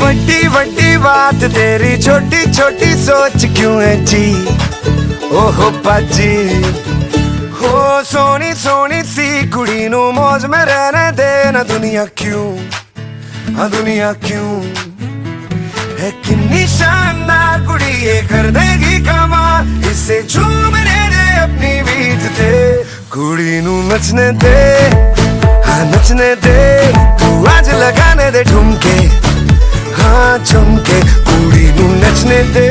बड़ी बड़ी बात तेरी छोटी छोटी सोच क्यों है जी। ओहो पाजी हो सोनी सोनी सी कुड़ी नू मौज में रहने देना दुनिया क्यों, हाँ दुनिया क्यों है किन्नी शानदार कुड़ी ये कर देगी कमाल, इसे झूमने दे अपनी बीट ते कुड़ी नू नचने दे, हाँ नचने दे तू आज लगाने दे ठुमके, हाँ झुमके कुड़ी नू नचने दे।